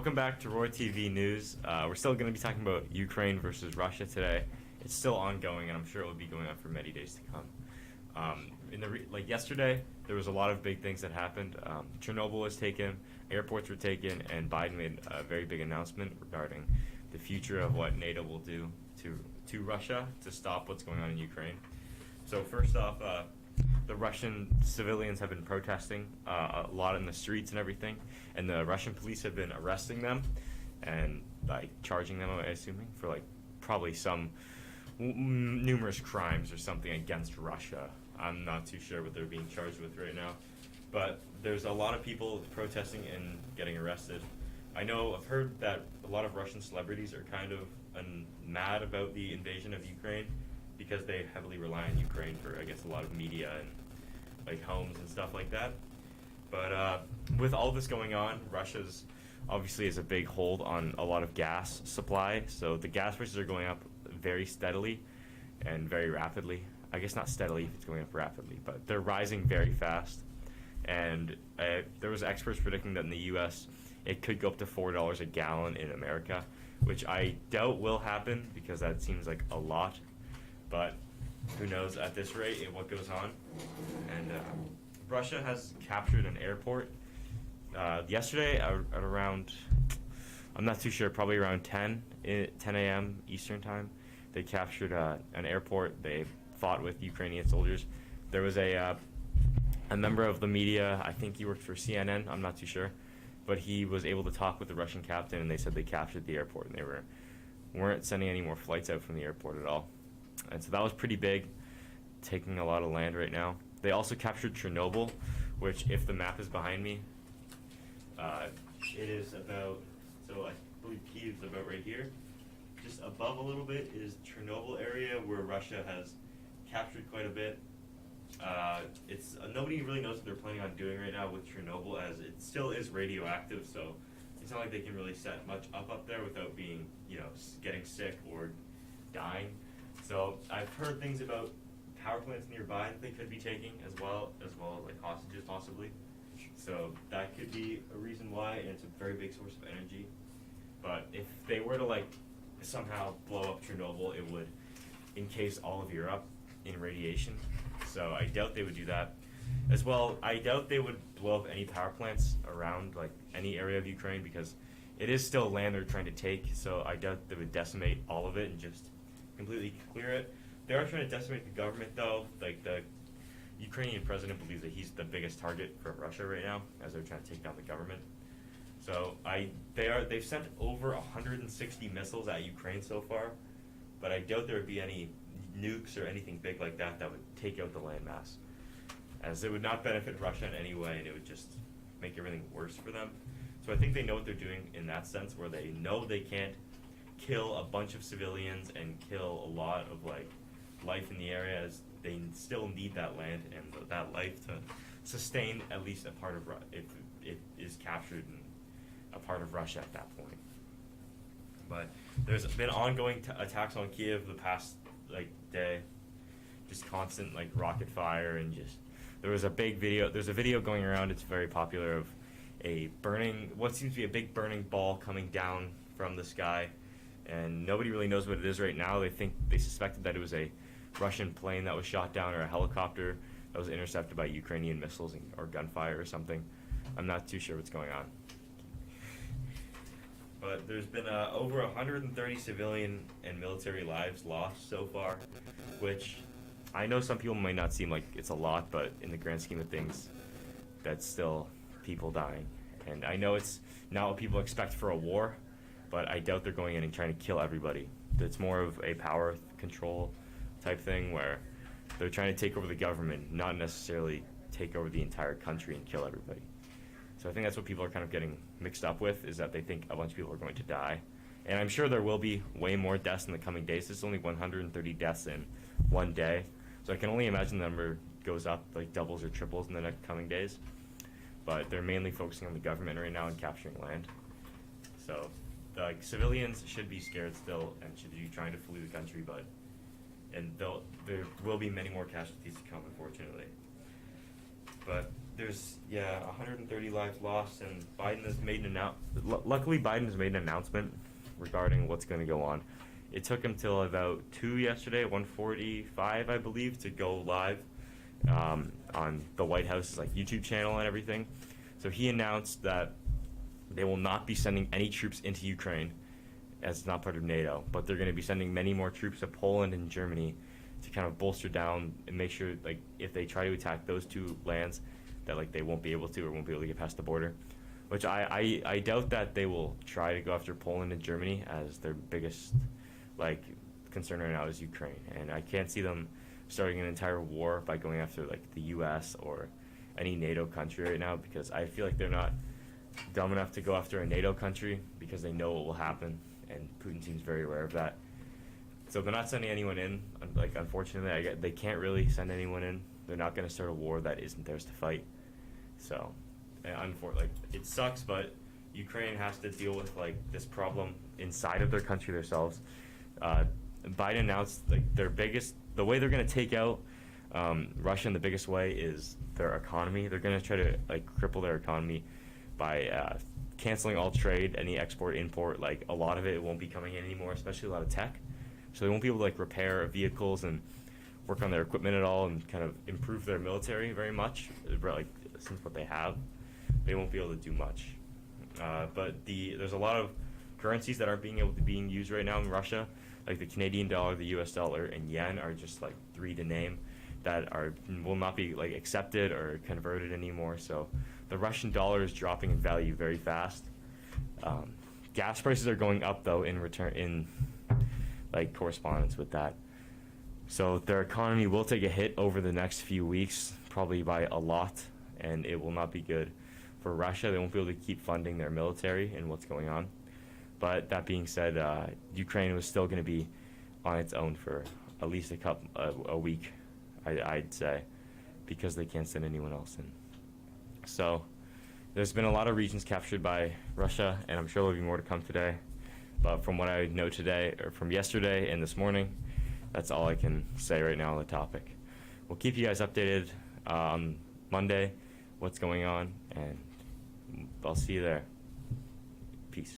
Welcome back to Roar TV News. We're still going to be talking about Ukraine versus Russia today. It's still ongoing, and I'm sure it will be going on for many days to come. Yesterday, there was a lot of big things that happened. Chernobyl was taken, airports were taken, and Biden made a very big announcement regarding the future of what NATO will do to Russia to stop what's going on in Ukraine. So first off, the Russian civilians have been protesting a lot in the streets and everything, and the Russian police have been arresting them and charging them, I'm assuming, for probably some numerous crimes or something against Russia. I'm not too sure what they're being charged with right now, but there's a lot of people protesting and getting arrested. I've heard that a lot of Russian celebrities are kind of mad about the invasion of Ukraine because they heavily rely on Ukraine for, I guess, a lot of media and homes and stuff like that. But with all this going on, Russia's obviously has a big hold on a lot of gas supply. So the gas prices are going up very steadily and very rapidly. I guess not steadily if it's going up rapidly, but they're rising very fast. And there was experts predicting that in the U.S. it could go up to $4 a gallon in America, which I doubt will happen because that seems like a lot. But who knows at this rate and what goes on. And Russia has captured an airport yesterday at around, I'm not too sure, probably around 10 a.m. Eastern time. They captured an airport. They fought with Ukrainian soldiers. There was a member of the media, I think he worked for CNN, I'm not too sure, but he was able to talk with the Russian captain, and they said they captured the airport, and they weren't sending any more flights out from the airport at all. And so that was pretty big, taking a lot of land right now. They also captured Chernobyl, which, if the map is behind me, it is about, so I believe Kiev's about right here. Just above a little bit is Chernobyl area, where Russia has captured quite a bit. Nobody really knows what they're planning on doing right now with Chernobyl, as it still is radioactive, so it's not like they can really set much up there without being, getting sick or dying. So I've heard things about power plants nearby that they could be taking as well as hostages possibly. So that could be a reason why, and it's a very big source of energy. But if they were to somehow blow up Chernobyl, it would encase all of Europe in radiation. So I doubt they would do that. As well, I doubt they would blow up any power plants around any area of Ukraine, because it is still land they're trying to take. So I doubt they would decimate all of it and just completely clear it. They are trying to decimate the government, though. The Ukrainian president believes that he's the biggest target for Russia right now, as they're trying to take down the government. So they've sent over 160 missiles at Ukraine so far, but I doubt there would be any nukes or anything big like that that would take out the landmass, as it would not benefit Russia in any way, and it would just make everything worse for them. So I think they know what they're doing in that sense, where they know they can't kill a bunch of civilians and kill a lot of life in the area, as they still need that land and that life to sustain at least a part of if it is captured and a part of Russia at that point. But there's been ongoing attacks on Kiev the past day, just constant rocket fire, and just there's a video going around, it's very popular, of what seems to be a big burning ball coming down from the sky, and nobody really knows what it is right now. They suspected that it was a Russian plane that was shot down, or a helicopter that was intercepted by Ukrainian missiles or gunfire or something. I'm not too sure what's going on. But there's been over 130 civilian and military lives lost so far, which I know some people might not seem like it's a lot, but in the grand scheme of things, that's still people dying. And I know it's not what people expect for a war, but I doubt they're going in and trying to kill everybody. It's more of a power control type thing, where they're trying to take over the government, not necessarily take over the entire country and kill everybody. So I think that's what people are kind of getting mixed up with, is that they think a bunch of people are going to die. And I'm sure there will be way more deaths in the coming days. There's only 130 deaths in one day. So I can only imagine the number goes up, doubles or triples in the next coming days. But they're mainly focusing on the government right now and capturing land. So civilians should be scared still and should be trying to flee the country, there will be many more casualties to come, unfortunately. But there's 130 lives lost, and Biden has made luckily Biden has made an announcement regarding what's going to go on. It took him till about 2 yesterday, 1:45, I believe, to go live on the White House's like YouTube channel and everything. So he announced that they will not be sending any troops into Ukraine, as it's not part of NATO, but they're going to be sending many more troops to Poland and Germany to kind of bolster down and make sure, like, if they try to attack those two lands, that like they won't be able to, or won't be able to get past the border. Which I doubt that they will try to go after Poland and Germany, as their biggest like concern right now is Ukraine, and I can't see them starting an entire war by going after like the U.S. or any NATO country right now, because I feel like they're not dumb enough to go after a NATO country, because they know what will happen, and Putin seems very aware of that. So they're not sending anyone in. Like, unfortunately, they can't really send anyone in. They're not going to start a war that isn't theirs to fight. So, like, it sucks, but Ukraine has to deal with like this problem inside of their country themselves. Biden announced like the way they're going to take out Russia in the biggest way is their economy. They're going to try to like cripple their economy by canceling all trade, any export, import. Like, a lot of it won't be coming in anymore, especially a lot of tech. So they won't be able to like repair vehicles and work on their equipment at all, and kind of improve their military very much. Like, since what they have, they won't be able to do much. But there's a lot of currencies that aren't being used right now in Russia, like the Canadian dollar, the U.S. dollar, and yen are just like 3 to name that will not be like accepted or converted anymore. So the Russian dollar is dropping in value very fast. Gas prices are going up though in like correspondence with that. So their economy will take a hit over the next few weeks, probably by a lot, and it will not be good for Russia. They won't be able to keep funding their military and what's going on. But that being said, Ukraine was still going to be on its own for at least a week, I'd say, because they can't send anyone else in. So there's been a lot of regions captured by Russia, and I'm sure there'll be more to come today. But from what I know today, or from yesterday and this morning, that's all I can say right now on the topic. We'll keep you guys updated on Monday, what's going on, and I'll see you there.